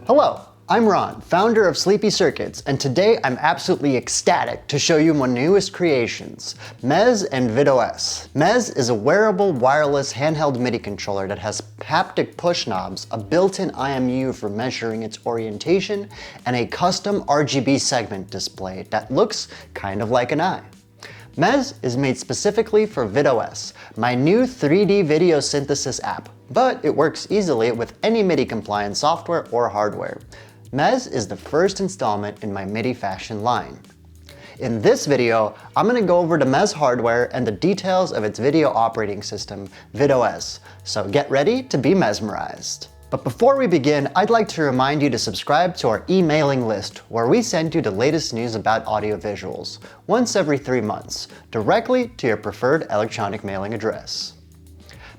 Hello, I'm Ron, founder of Sleepy Circuits, and today I'm absolutely ecstatic to show you my newest creations, Mezzz and vidOS. Mezzz is a wearable wireless handheld MIDI controller that has haptic push knobs, a built-in IMU for measuring its orientation, and a custom RGB segment display that looks kind of like an eye. Mezzz is made specifically for vidOS, my new 3D video synthesis app, but it works easily with any MIDI-compliant software or hardware. Mezzz is the first installment in my MIDI fashion line. In this video, I'm going to go over the Mezzz hardware and the details of its video operating system, vidOS, so get ready to be mesmerized. But before we begin, I'd like to remind you to subscribe to our emailing list, where we send you the latest news about audiovisuals, once every 3 months, directly to your preferred electronic mailing address.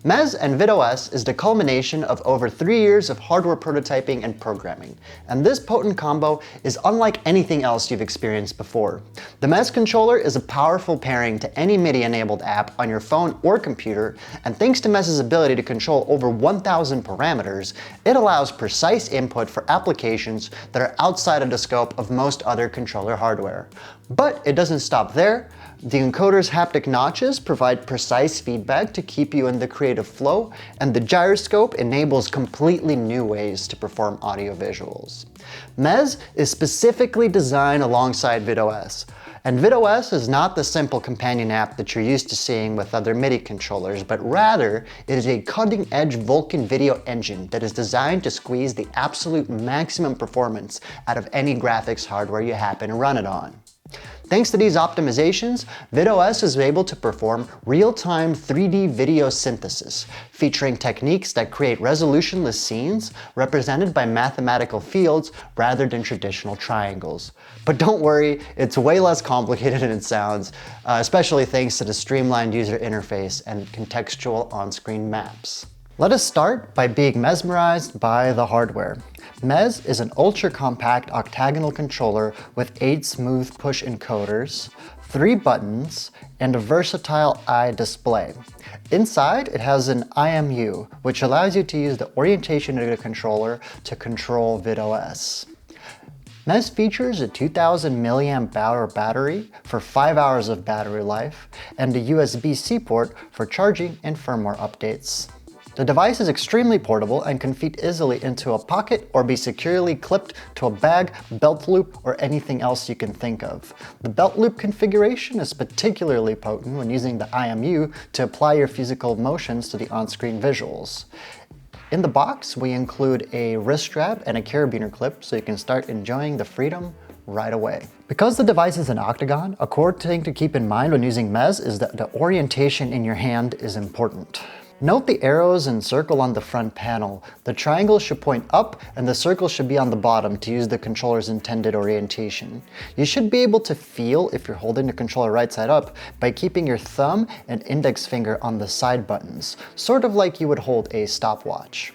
Mezzz and vidOS is the culmination of over 3 years of hardware prototyping and programming, and this potent combo is unlike anything else you've experienced before. The Mezzz controller is a powerful pairing to any MIDI-enabled app on your phone or computer, and thanks to Mezz's ability to control over 1,000 parameters, it allows precise input for applications that are outside of the scope of most other controller hardware. But it doesn't stop there. The encoder's haptic notches provide precise feedback to keep you in the creative flow, and the gyroscope enables completely new ways to perform audio visuals. Mezzz is specifically designed alongside vidOS, and vidOS is not the simple companion app that you're used to seeing with other MIDI controllers, but rather it is a cutting-edge Vulkan video engine that is designed to squeeze the absolute maximum performance out of any graphics hardware you happen to run it on. Thanks to these optimizations, vidOS is able to perform real-time 3D video synthesis, featuring techniques that create resolutionless scenes represented by mathematical fields rather than traditional triangles. But don't worry, it's way less complicated than it sounds, especially thanks to the streamlined user interface and contextual on-screen maps. Let us start by being mesmerized by the hardware. Mezzz is an ultra-compact octagonal controller with 8 smooth push encoders, 3 buttons, and a versatile eye display. Inside, it has an IMU, which allows you to use the orientation of the controller to control vidOS. Mezzz features a 2000 mAh battery for 5 hours of battery life, and a USB-C port for charging and firmware updates. The device is extremely portable and can fit easily into a pocket or be securely clipped to a bag, belt loop, or anything else you can think of. The belt loop configuration is particularly potent when using the IMU to apply your physical motions to the on-screen visuals. In the box, we include a wrist strap and a carabiner clip so you can start enjoying the freedom right away. Because the device is an octagon, a core thing to keep in mind when using Mezzz is that the orientation in your hand is important. Note the arrows and circle on the front panel. The triangle should point up and the circle should be on the bottom to use the controller's intended orientation. You should be able to feel if you're holding the controller right side up by keeping your thumb and index finger on the side buttons, sort of like you would hold a stopwatch.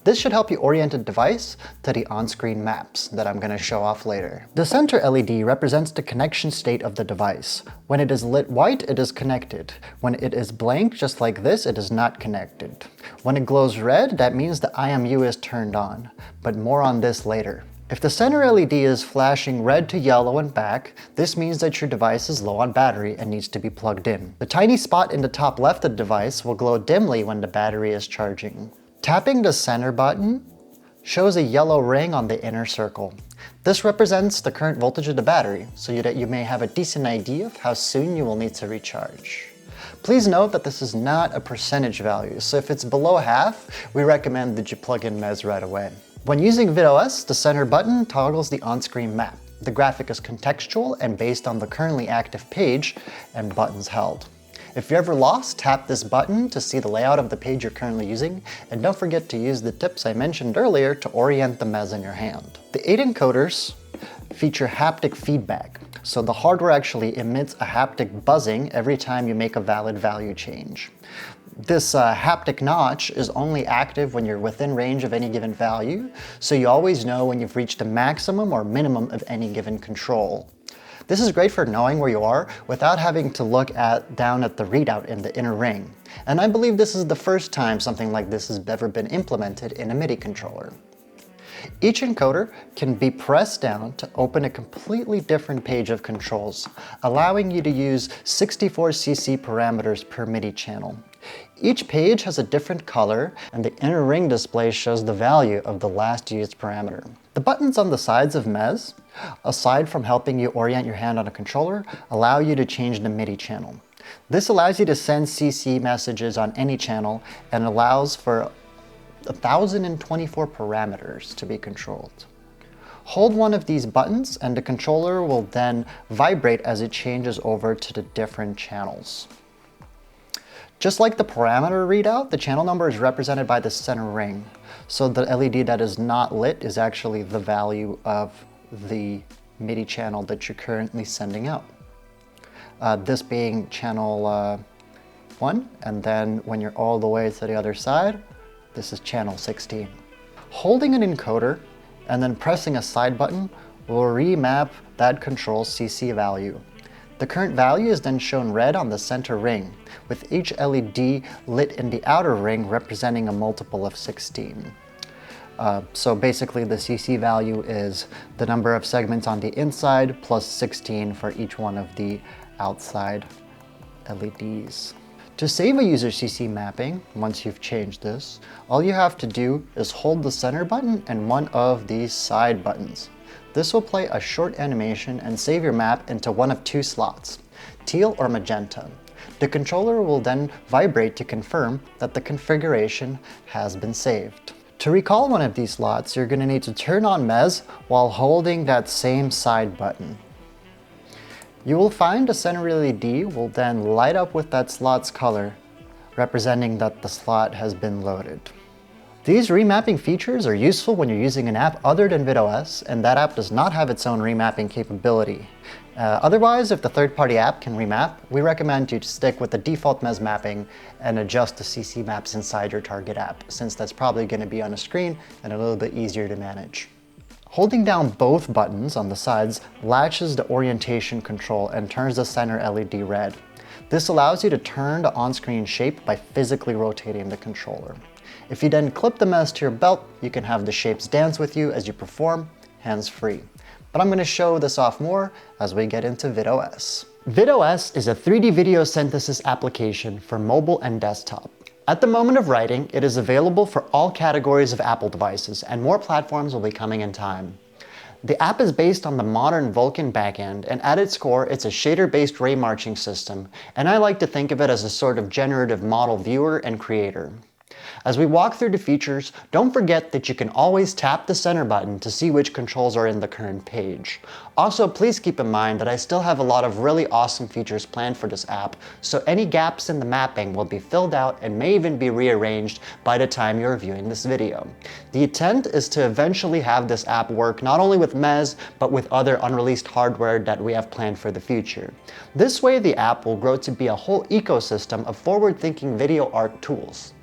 This should help you orient the device to the on-screen maps that I'm going to show off later. The center LED represents the connection state of the device. When it is lit white, it is connected. When it is blank, just like this, it is not connected. When it glows red, that means the IMU is turned on, but more on this later. If the center LED is flashing red to yellow and back, this means that your device is low on battery and needs to be plugged in. The tiny spot in the top left of the device will glow dimly when the battery is charging. Tapping the center button shows a yellow ring on the inner circle. This represents the current voltage of the battery, so that you may have a decent idea of how soon you will need to recharge. Please note that this is not a percentage value, so if it's below half, we recommend that you plug in Mezzz right away. When using vidOS, the center button toggles the on-screen map. The graphic is contextual and based on the currently active page and buttons held. If you're ever lost, tap this button to see the layout of the page you're currently using, and don't forget to use the tips I mentioned earlier to orient the Mezzz in your hand. The 8 encoders feature haptic feedback, so the hardware actually emits a haptic buzzing every time you make a valid value change. This haptic notch is only active when you're within range of any given value, so you always know when you've reached the maximum or minimum of any given control. This is great for knowing where you are without having to look down at the readout in the inner ring. And I believe this is the first time something like this has ever been implemented in a MIDI controller. Each encoder can be pressed down to open a completely different page of controls, allowing you to use 64cc parameters per MIDI channel. Each page has a different color, and the inner ring display shows the value of the last used parameter. The buttons on the sides of Mezzz, aside from helping you orient your hand on a controller, allow you to change the MIDI channel. This allows you to send CC messages on any channel and allows for 1,024 parameters to be controlled. Hold one of these buttons and the controller will then vibrate as it changes over to the different channels. Just like the parameter readout, the channel number is represented by the center ring. So the LED that is not lit is actually the value of the MIDI channel that you're currently sending out. This being channel 1, and then when you're all the way to the other side, this is channel 16. Holding an encoder and then pressing a side button will remap that control's CC value. The current value is then shown red on the center ring, with each LED lit in the outer ring representing a multiple of 16. So basically the CC value is the number of segments on the inside plus 16 for each one of the outside LEDs. To save a user CC mapping, once you've changed this, all you have to do is hold the center button and one of these side buttons. This will play a short animation and save your map into one of two slots, teal or magenta. The controller will then vibrate to confirm that the configuration has been saved. To recall one of these slots, you're going to need to turn on Mezzz while holding that same side button. You will find a center LED will then light up with that slot's color, representing that the slot has been loaded. These remapping features are useful when you're using an app other than vidOS, and that app does not have its own remapping capability. Otherwise, if the third-party app can remap, we recommend you to stick with the default Mezzz mapping and adjust the CC maps inside your target app, since that's probably going to be on a screen and a little bit easier to manage. Holding down both buttons on the sides latches the orientation control and turns the center LED red. This allows you to turn the on-screen shape by physically rotating the controller. If you then clip the Mezzz to your belt, you can have the shapes dance with you as you perform, hands-free. But I'm going to show this off more as we get into vidOS. vidOS is a 3D video synthesis application for mobile and desktop. At the moment of writing, it is available for all categories of Apple devices, and more platforms will be coming in time. The app is based on the modern Vulkan backend, and at its core, it's a shader-based ray marching system, and I like to think of it as a sort of generative model viewer and creator. As we walk through the features, don't forget that you can always tap the center button to see which controls are in the current page. Also, please keep in mind that I still have a lot of really awesome features planned for this app, so any gaps in the mapping will be filled out and may even be rearranged by the time you're viewing this video. The intent is to eventually have this app work not only with Mezzz, but with other unreleased hardware that we have planned for the future. This way, the app will grow to be a whole ecosystem of forward-thinking video art tools.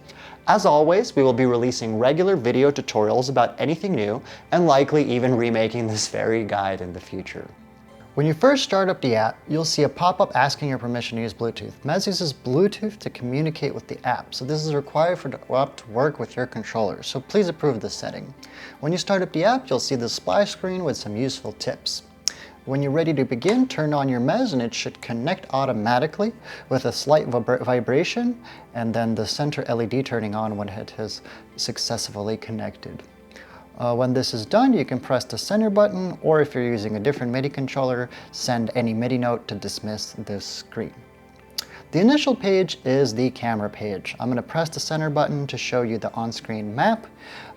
As always, we will be releasing regular video tutorials about anything new, and likely even remaking this very guide in the future. When you first start up the app, you'll see a pop-up asking your permission to use Bluetooth. Mezzz uses Bluetooth to communicate with the app, so this is required for the app to work with your controller, so please approve this setting. When you start up the app, you'll see the splash screen with some useful tips. When you're ready to begin, turn on your Mezzz and it should connect automatically with a slight vibration and then the center LED turning on when it has successfully connected. When this is done, you can press the center button, or if you're using a different MIDI controller, send any MIDI note to dismiss this screen. The initial page is the camera page. I'm going to press the center button to show you the on-screen map.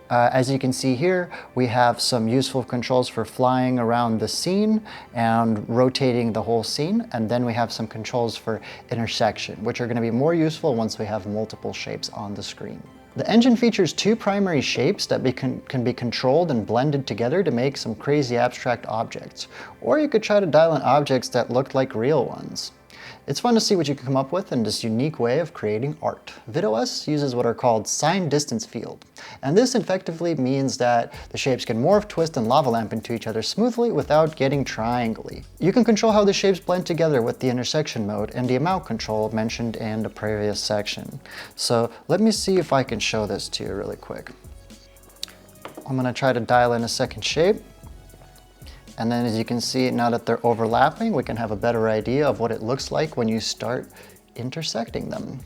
As you can see here, we have some useful controls for flying around the scene and rotating the whole scene, and then we have some controls for intersection, which are going to be more useful once we have multiple shapes on the screen. The engine features two primary shapes that can be controlled and blended together to make some crazy abstract objects, or you could try to dial in objects that looked like real ones. It's fun to see what you can come up with in this unique way of creating art. vidOS uses what are called sign distance field, and this effectively means that the shapes can morph, twist, and lava lamp into each other smoothly without getting triangly. You can control how the shapes blend together with the intersection mode and the amount control mentioned in the previous section. So let me see if I can show this to you really quick. I'm gonna try to dial in a second shape. And then as you can see, now that they're overlapping, we can have a better idea of what it looks like when you start intersecting them.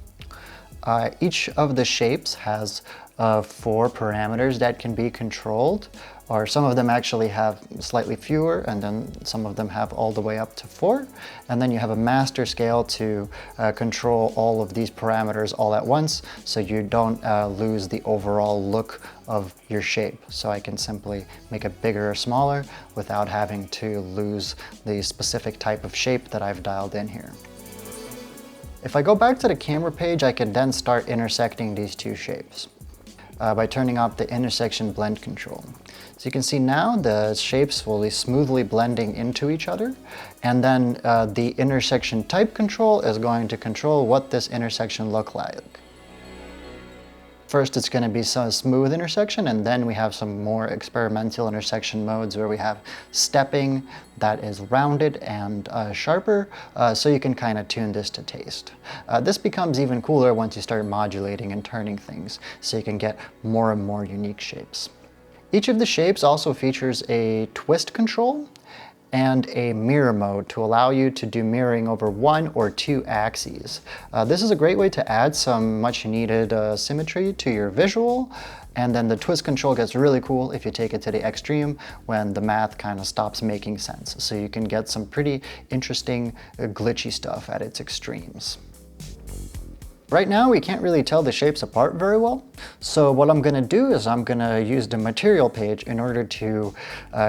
Each of the shapes has 4 parameters that can be controlled, or some of them actually have slightly fewer, and then some of them have all the way up to 4. And then you have a master scale to control all of these parameters all at once, so you don't lose the overall look of your shape. So I can simply make it bigger or smaller without having to lose the specific type of shape that I've dialed in here. If I go back to the camera page, I can then start intersecting these 2 shapes by turning off the intersection blend control. So you can see now the shapes will be smoothly blending into each other, and then the intersection type control is going to control what this intersection looks like. First, it's going to be some smooth intersection, and then we have some more experimental intersection modes where we have stepping that is rounded and sharper, so you can kind of tune this to taste. This becomes even cooler once you start modulating and turning things, so you can get more and more unique shapes. Each of the shapes also features a twist control and a mirror mode to allow you to do mirroring over 1 or 2 axes. This is a great way to add some much needed symmetry to your visual, and then the twist control gets really cool if you take it to the extreme when the math kind of stops making sense. So you can get some pretty interesting glitchy stuff at its extremes. Right now, we can't really tell the shapes apart very well. So what I'm gonna do is I'm gonna use the material page in order to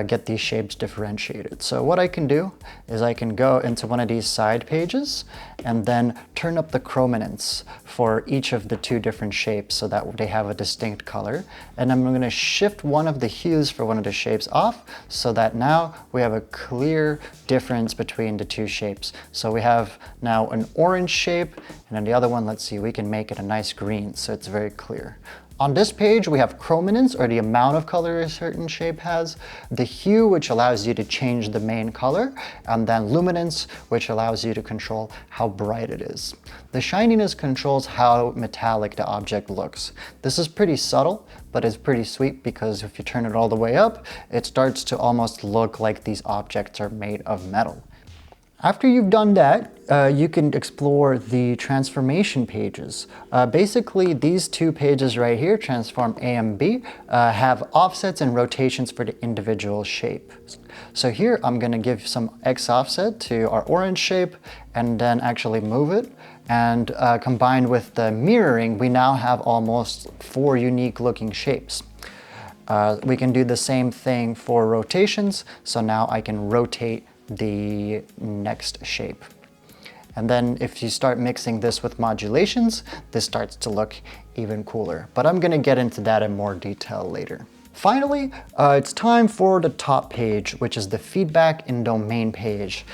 get these shapes differentiated. So what I can do is I can go into one of these side pages and then turn up the chrominance for each of the 2 different shapes so that they have a distinct color. And I'm gonna shift one of the hues for one of the shapes off so that now we have a clear difference between the 2 shapes. So we have now an orange shape, and then the other one, let's see, we can make it a nice green so it's very clear. On this page, we have chrominance, or the amount of color a certain shape has, the hue, which allows you to change the main color, and then luminance, which allows you to control how bright it is. The shininess controls how metallic the object looks. This is pretty subtle, but it's pretty sweet because if you turn it all the way up, it starts to almost look like these objects are made of metal. After you've done that, you can explore the transformation pages. Basically, these 2 pages right here, transform A and B, have offsets and rotations for the individual shape. So here, I'm gonna give some X offset to our orange shape and then actually move it. And combined with the mirroring, we now have almost 4 unique looking shapes. We can do the same thing for rotations. So now I can rotate the next shape. And then if you start mixing this with modulations, this starts to look even cooler. But I'm gonna get into that in more detail later. Finally, it's time for the top page, which is the feedback and domain page.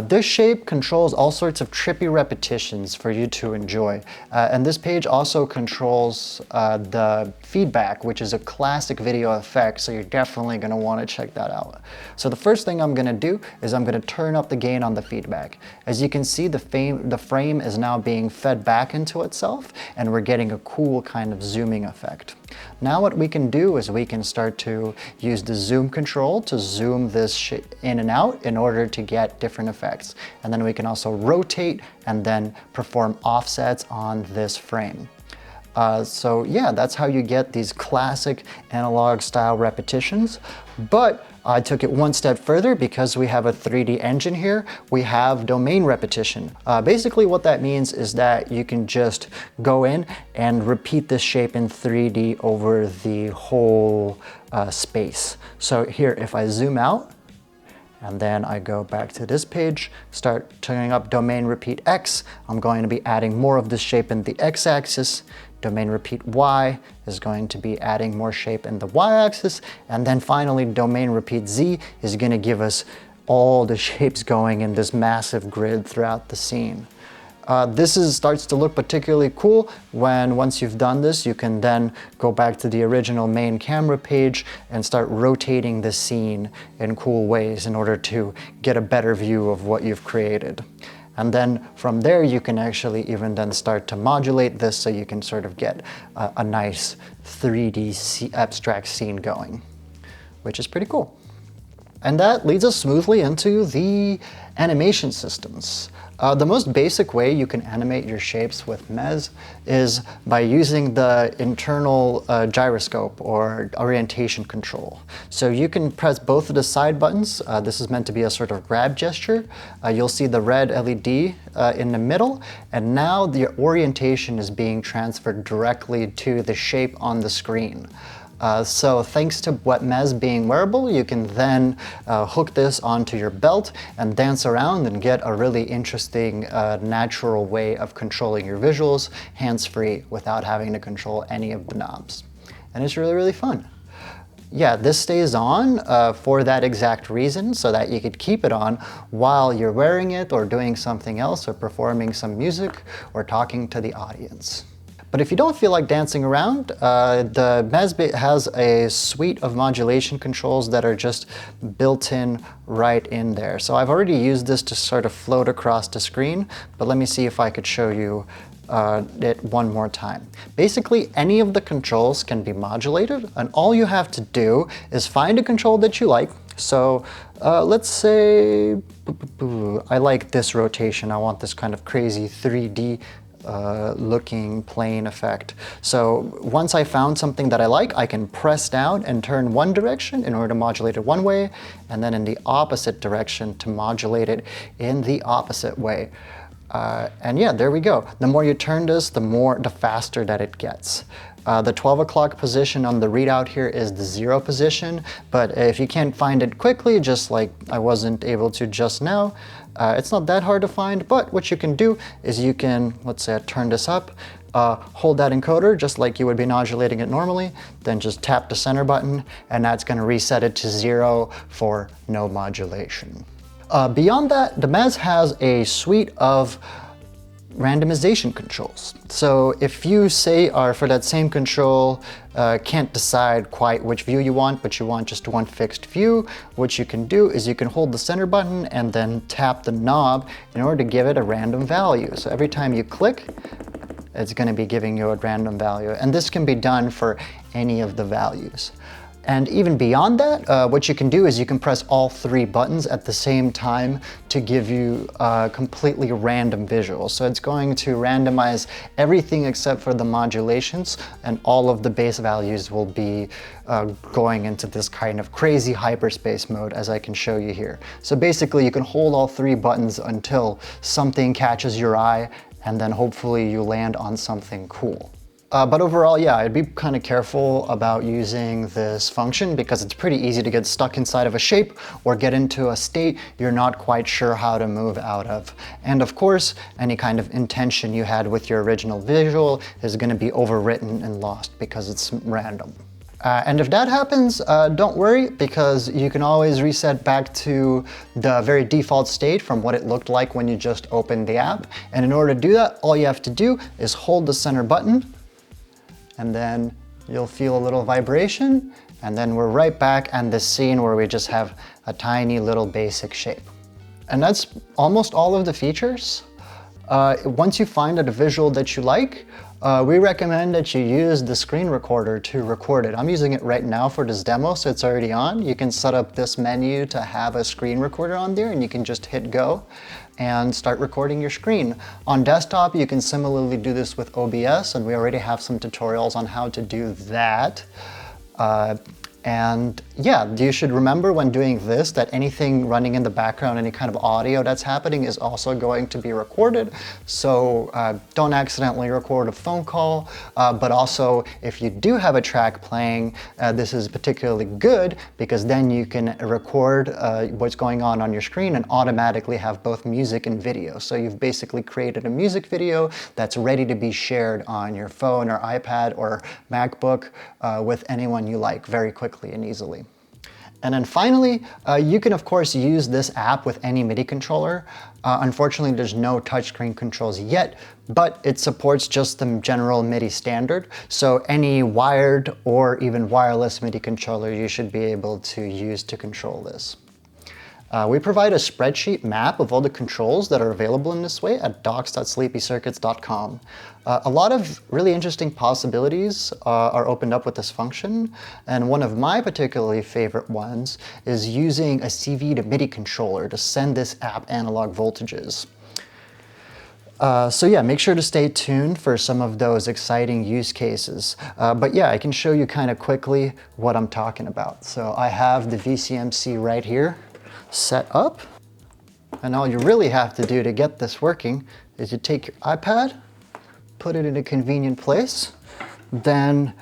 This shape controls all sorts of trippy repetitions for you to enjoy. And this page also controls the feedback, which is a classic video effect, so you're definitely gonna wanna check that out. So the first thing I'm gonna do is I'm gonna turn up the gain on the feedback. As you can see, the frame is now being fed back into itself, and we're getting a cool kind of zooming effect. Now what we can do is we can start to use the zoom control to zoom this in and out in order to get different effects. And then we can also rotate and then perform offsets on this frame. So yeah, that's how you get these classic analog style repetitions. But I took it one step further because we have a 3D engine here. We have domain repetition. Basically what that means is that you can just go in and repeat this shape in 3D over the whole space. So here, if I zoom out, and then I go back to this page, start turning up domain repeat X. I'm going to be adding more of this shape in the X axis. Domain repeat Y is going to be adding more shape in the Y axis. And then finally, domain repeat Z is going to give us all the shapes going in this massive grid throughout the scene. This starts to look particularly cool when once you've done this, you can then go back to the original main camera page and start rotating the scene in cool ways in order to get a better view of what you've created. And then from there, you can actually even then start to modulate this so you can sort of get a nice 3D abstract scene going, which is pretty cool. And that leads us smoothly into the animation systems. The most basic way you can animate your shapes with Mezzz is by using the internal gyroscope or orientation control. So you can press both of the side buttons. This is meant to be a sort of grab gesture. You'll see the red LED in the middle, and now the orientation is being transferred directly to the shape on the screen. So thanks to Mezzz being wearable, you can then hook this onto your belt and dance around and get a really interesting, natural way of controlling your visuals hands-free without having to control any of the knobs. And it's really, really fun. Yeah, this stays on for that exact reason, so that you could keep it on while you're wearing it or doing something else or performing some music or talking to the audience. But if you don't feel like dancing around, the Mezzz has a suite of modulation controls that are just built in right in there. So I've already used this to sort of float across the screen, but let me see if I could show you it one more time. Basically, any of the controls can be modulated, and all you have to do is find a control that you like. So let's say I like this rotation. I want this kind of crazy 3D looking plane effect. So once I found something that I like, I can press down and turn one direction in order to modulate it one way, and then in the opposite direction to modulate it in the opposite way. And yeah, there we go. The more you turn this, the faster that it gets. The 12 o'clock position on the readout here is the 0 position, but if you can't find it quickly, just like I wasn't able to just now, it's not that hard to find, but what you can do is you can, let's say I turn this up, hold that encoder just like you would be modulating it normally, then just tap the center button, and that's going to reset it to 0 for no modulation. Beyond that, the Mezzz has a suite of randomization controls. So if you say are for that same control, can't decide quite which view you want, but you want just one fixed view, what you can do is you can hold the center button and then tap the knob in order to give it a random value. So every time you click, it's going to be giving you a random value. And this can be done for any of the values. And even beyond that, what you can do is you can press all 3 buttons at the same time to give you a completely random visual. So it's going to randomize everything except for the modulations, and all of the base values will be going into this kind of crazy hyperspace mode, as I can show you here. So basically you can hold all 3 buttons until something catches your eye, and then hopefully you land on something cool. But overall, yeah, I'd be kind of careful about using this function because it's pretty easy to get stuck inside of a shape or get into a state you're not quite sure how to move out of. And of course, any kind of intention you had with your original visual is going to be overwritten and lost because it's random. And if that happens, don't worry, because you can always reset back to the very default state from what it looked like when you just opened the app. And in order to do that, all you have to do is hold the center button, and then you'll feel a little vibration, and then we're right back in this scene where we just have a tiny little basic shape. And that's almost all of the features. Once you find a visual that you like, we recommend that you use the screen recorder to record it. I'm using it right now for this demo, so it's already on. You can set up this menu to have a screen recorder on there, and you can just hit go and start recording your screen. On desktop, you can similarly do this with OBS, and we already have some tutorials on how to do that. And yeah, you should remember when doing this that anything running in the background, any kind of audio that's happening is also going to be recorded. So don't accidentally record a phone call, but also if you do have a track playing, this is particularly good because then you can record what's going on your screen and automatically have both music and video. So you've basically created a music video that's ready to be shared on your phone or iPad or MacBook with anyone you like very quickly and easily. And then finally, you can of course use this app with any MIDI controller. Unfortunately, there's no touchscreen controls yet, but it supports just the general MIDI standard. So any wired or even wireless MIDI controller you should be able to use to control this. We provide a spreadsheet map of all the controls that are available in this way at docs.sleepycircuits.com. A lot of really interesting possibilities are opened up with this function, and one of my particularly favorite ones is using a CV to MIDI controller to send this app analog voltages. So yeah, make sure to stay tuned for some of those exciting use cases. But yeah, I can show you kind of quickly what I'm talking about. So I have the VCMC right here set up, and all you really have to do to get this working is you take your iPad, put it in a convenient place, then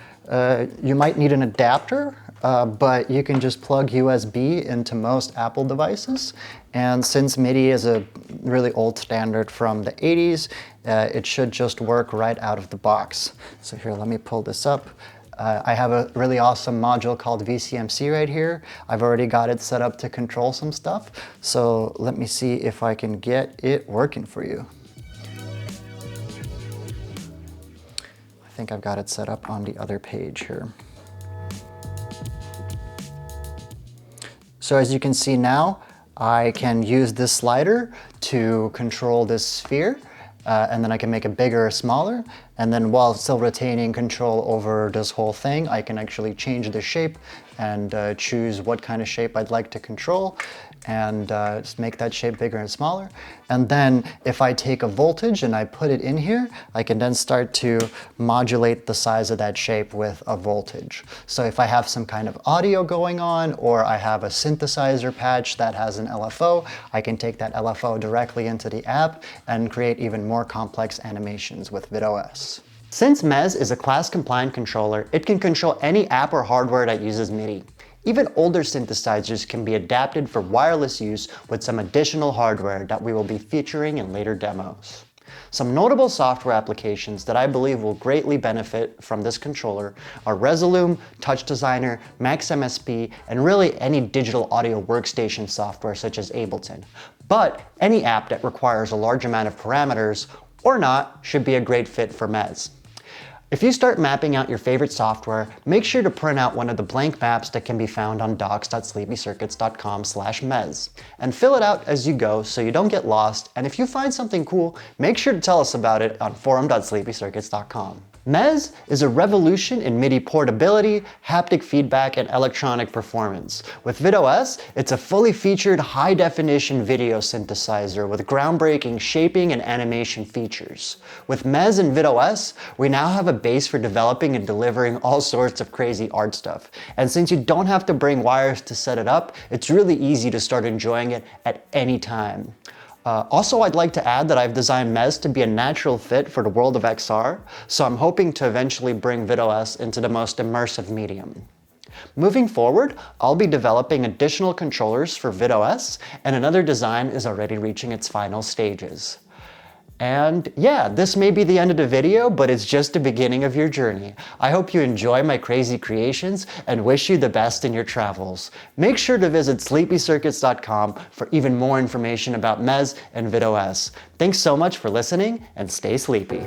you might need an adapter, but you can just plug USB into most Apple devices. And since MIDI is a really old standard from the 80s, it should just work right out of the box. So here, let me pull this up. I have a really awesome module called VCMC right here. I've already got it set up to control some stuff. So let me see if I can get it working for you. I think I've got it set up on the other page here. So as you can see now, I can use this slider to control this sphere, and then I can make it bigger or smaller. And then while still retaining control over this whole thing, I can actually change the shape and choose what kind of shape I'd like to control, and just make that shape bigger and smaller. And then if I take a voltage and I put it in here, I can then start to modulate the size of that shape with a voltage. So if I have some kind of audio going on, or I have a synthesizer patch that has an LFO, I can take that LFO directly into the app and create even more complex animations with vidOS. Since Mezzz is a class-compliant controller, it can control any app or hardware that uses MIDI. Even older synthesizers can be adapted for wireless use with some additional hardware that we will be featuring in later demos. Some notable software applications that I believe will greatly benefit from this controller are Resolume, Touch Designer, Max MSP, and really any digital audio workstation software such as Ableton. But any app that requires a large amount of parameters or not should be a great fit for Mezzz. If you start mapping out your favorite software, make sure to print out one of the blank maps that can be found on docs.sleepycircuits.com/Mezzz and fill it out as you go so you don't get lost, and if you find something cool, make sure to tell us about it on forum.sleepycircuits.com. Mezzz is a revolution in MIDI portability, haptic feedback, and electronic performance. With vidOS, it's a fully featured high-definition video synthesizer with groundbreaking shaping and animation features. With Mezzz and vidOS, we now have a base for developing and delivering all sorts of crazy art stuff. And since you don't have to bring wires to set it up, it's really easy to start enjoying it at any time. Also, I'd like to add that I've designed Mezzz to be a natural fit for the world of XR, so I'm hoping to eventually bring vidOS into the most immersive medium. Moving forward, I'll be developing additional controllers for vidOS, and another design is already reaching its final stages. And yeah, this may be the end of the video, but it's just the beginning of your journey. I hope you enjoy my crazy creations and wish you the best in your travels. Make sure to visit sleepycircuits.com for even more information about Mezzz and vidOS. Thanks so much for listening, and stay sleepy.